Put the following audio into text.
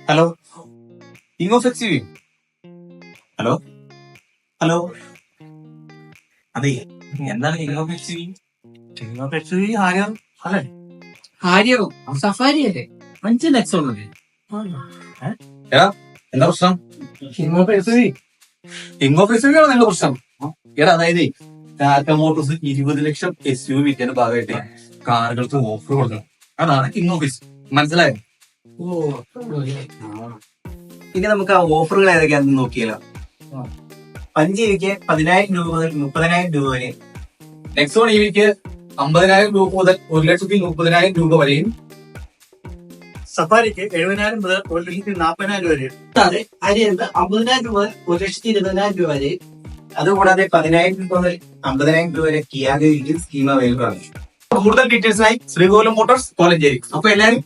Hello ഇങ്ങോ flexi hello hello അതെ എന്താണ് ഇങ്ങോ flexi? ഇങ്ങോ flexi Harrier അല്ലേ? ഹാരിയറോ സഫാരി അല്ലേ? 5 ലക്ഷം ഉള്ളത്. എടാ എന്താ പ്രശ്നം? ഇങ്ങോ ഫ്ലെക്സി ആണ് നിങ്ങളുടെ പ്രശ്നം. എടാ അതായത് ടാറ്റ മോട്ടോഴ്സ് 20 ലക്ഷം SUV വിറ്റതിന്റെ ഭാഗമായിട്ട് കാറുകൾക്ക് ഓഫർ കൊടുക്കണം. അതാണ് ഇങ്ങോ ഫ്ലെക്സി. മനസ്സിലായോ? ഇനി നമുക്ക് ആ ഓഫറുകൾ ഏതൊക്കെയാണെന്ന് നോക്കിയാലോ. 5 രൂപയ്ക്ക് 10,000 രൂപ മുതൽ 30,000 രൂപ വരെ, നെക്സോൺ EVക്ക് 50,000 രൂപ മുതൽ 1,30,000 രൂപ വരെയും, സഫാരിക്ക് 70,000 മുതൽ 1,40,000 രൂപ വരെ. കൂടാതെ അരിയന്ത് 50,000 രൂപ മുതൽ 1,20,000 രൂപ വരെ. അതുകൂടാതെ 10,000 രൂപ മുതൽ 50,000 രൂപ വരെ കിയാഗ സ്കീം അവൈലബിൾ ആണ്. കൂടുതൽ ഡീറ്റെയിൽസിനായി ശ്രീകോലം മോട്ടോഴ്സ് കോലഞ്ചേരി. അപ്പൊ എല്ലാരും